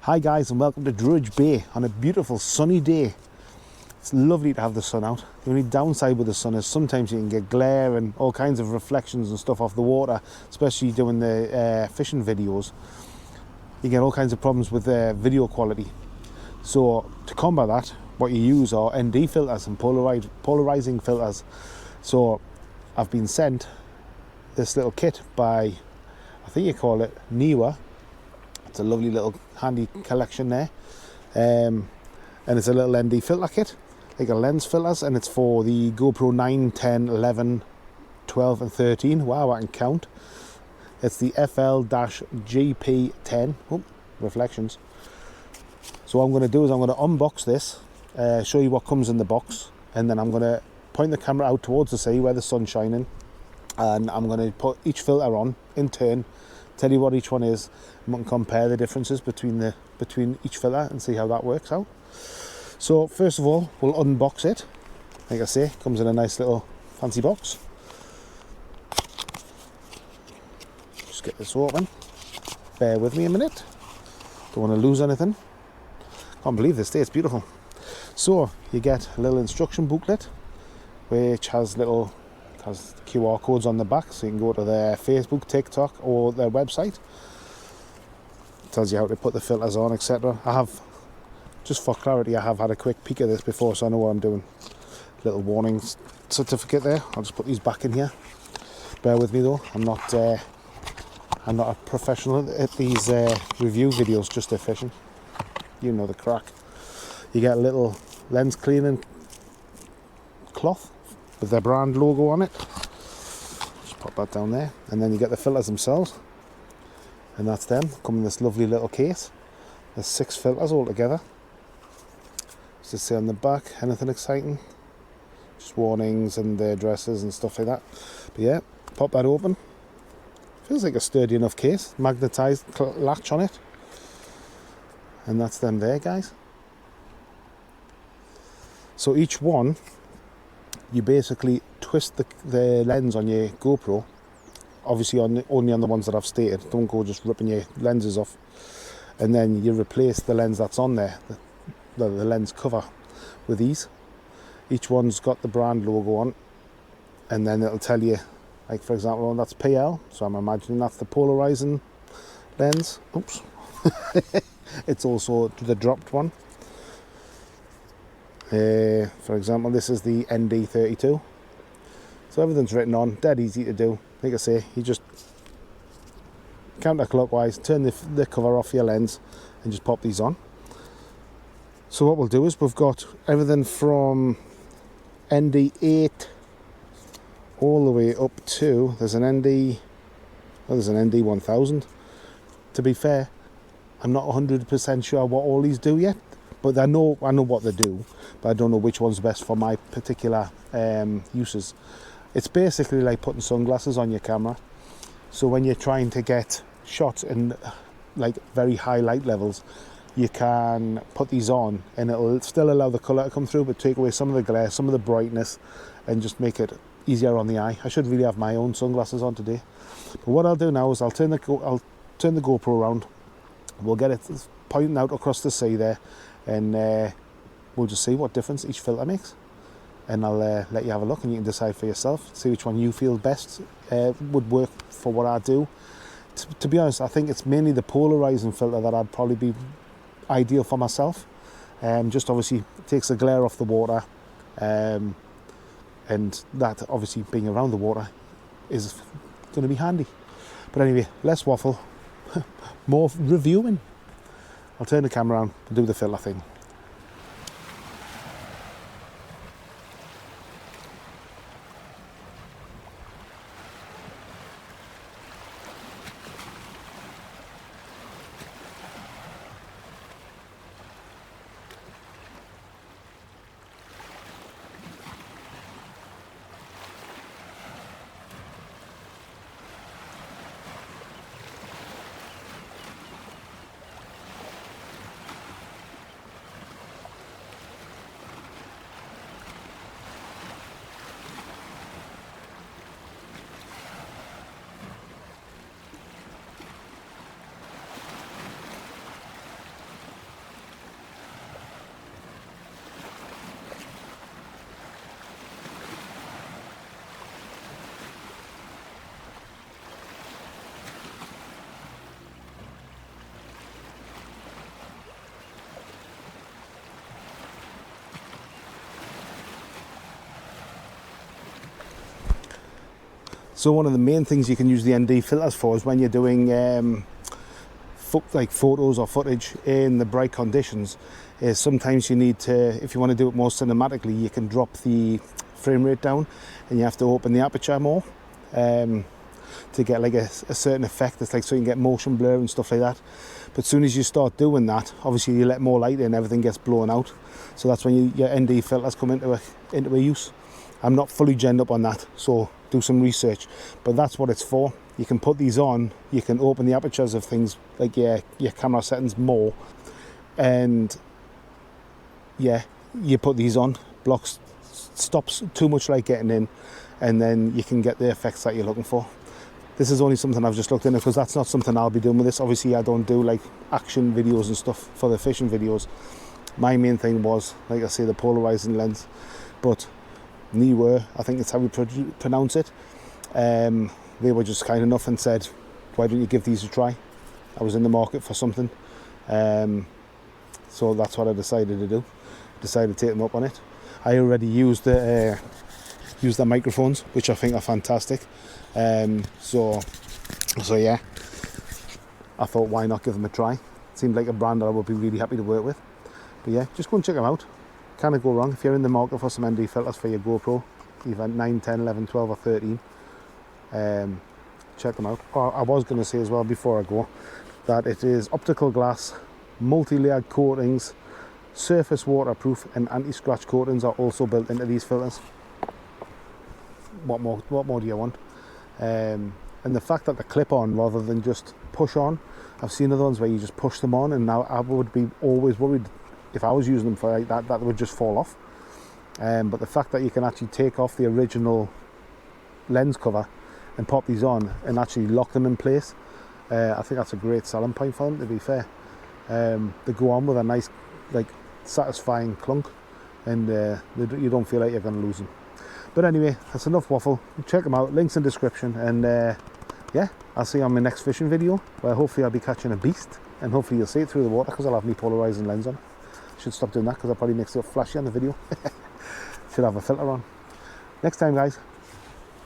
Hi guys, and welcome to Drudge Bay on a beautiful sunny day. It's lovely to have the sun out. The only downside with the sun is sometimes you can get glare and all kinds of reflections and stuff off the water, especially doing the fishing videos. You get all kinds of problems with video quality. So to combat that, what you use are ND filters and polarizing filters. So I've been sent this little kit by, I think you call it NEEWER. It's a lovely little handy collection there, and it's a little ND filter kit, like a lens filters, and it's for the GoPro 9, 10, 11, 12 and 13. Wow, I can count. It's the FL-GP10. Oh, reflections. So what I'm going to do is I'm going to unbox this, show you what comes in the box, and then I'm going to point the camera out towards the sea where the sun's shining, and I'm going to put each filter on in turn, tell you what each one is, and we can compare the differences between each filter and see how that works out. So first of all, we'll unbox it. Like I say, comes in a nice little fancy box. Just get this open. Bear with me a minute. Don't want to lose anything. Can't believe this day, it's beautiful. So you get a little instruction booklet which has QR codes on the back, so you can go to their Facebook, TikTok or their website. It tells you how to put the filters on, etc. I have, just for clarity, I have had a quick peek at this before, so I know what I'm doing. Little warning certificate there. I'll just put these back in here. Bear with me though, I'm not a professional at these review videos, just a fishing. You know the crack. You get a little lens cleaning cloth with their brand logo on it. Just pop that down there, and then you get the filters themselves, and that's them. Come in this lovely little case. There's 6 filters all together. Does it say on the back anything exciting? Just warnings and addresses and stuff like that. But yeah, pop that open. Feels like a sturdy enough case. Magnetized latch on it, and that's them there, guys. So each one, you basically twist the lens on your GoPro, obviously only on the ones that I've stated. Don't go just ripping your lenses off. And then you replace the lens that's on there, the lens cover, with these. Each one's got the brand logo on, and then it'll tell you, like for example, that's PL, so I'm imagining that's the polarizing lens. Oops. It's also the dropped one. For example, this is the ND32. So everything's written on, dead easy to do. Like I say, you just counterclockwise turn the cover off your lens and just pop these on. So what we'll do is we've got everything from ND8 all the way up to there's an ND1000. To be fair, I'm not 100% sure what all these do yet, but I know what they do, but I don't know which one's best for my particular uses. It's basically like putting sunglasses on your camera. So when you're trying to get shots in like very high light levels, you can put these on and it'll still allow the colour to come through, but take away some of the glare, some of the brightness, and just make it easier on the eye. I should really have my own sunglasses on today. But what I'll do now is I'll turn the GoPro around. We'll get it pointing out across the sea there, and we'll just see what difference each filter makes, and I'll let you have a look and you can decide for yourself, see which one you feel best would work for what I do. To be honest, I think it's mainly the polarizing filter that I'd probably be ideal for myself. Just obviously takes the glare off the water, and that obviously being around the water is going to be handy. But anyway, less waffle, more reviewing. I'll turn the camera on and do the filter thing. So one of the main things you can use the ND filters for is when you're doing like photos or footage in the bright conditions, is sometimes you need to, if you want to do it more cinematically, you can drop the frame rate down and you have to open the aperture more to get like a certain effect. It's like so you can get motion blur and stuff like that. But as soon as you start doing that, obviously you let more light in, everything gets blown out. So that's when your ND filters come into a use. I'm not fully genned up on that, so do some research. But that's what it's for. You can put these on, you can open the apertures of things like your camera settings more, and yeah, you put these on, stops too much light getting in, and then you can get the effects that you're looking for. This is only something I've just looked into because that's not something I'll be doing with this. Obviously I don't do like action videos and stuff for the fishing videos. My main thing was, like I say, the polarizing lens. But NEEWER, I think it's how we pronounce it, they were just kind enough and said, why don't you give these a try? I was in the market for something, so that's what I decided to do. Decided to take them up on it. I already used the microphones, which I think are fantastic. So yeah, I thought, why not give them a try? It seemed like a brand that I would be really happy to work with. But yeah, just go and check them out. Can't go wrong if you're in the market for some ND filters for your GoPro, either 9, 10, 11, 12 or 13. Check them out. I was going to say as well before I go that it is optical glass, multi-layered coatings, surface waterproof, and anti-scratch coatings are also built into these filters. What more do you want? And the fact that they clip on rather than just push on. I've seen other ones where you just push them on, and now I would be always worried if I was using them for like that they would just fall off. But the fact that you can actually take off the original lens cover and pop these on and actually lock them in place, I think that's a great selling point for them, to be fair. They go on with a nice, like, satisfying clunk, and you don't feel like you're going to lose them. But anyway, that's enough waffle. Check them out, links in the description, and yeah, I'll see you on my next fishing video, where hopefully I'll be catching a beast, and hopefully you'll see it through the water because I'll have my polarizing lens on. Should stop doing that because that probably makes it flashy on the video. Should have a filter on. Next time, guys.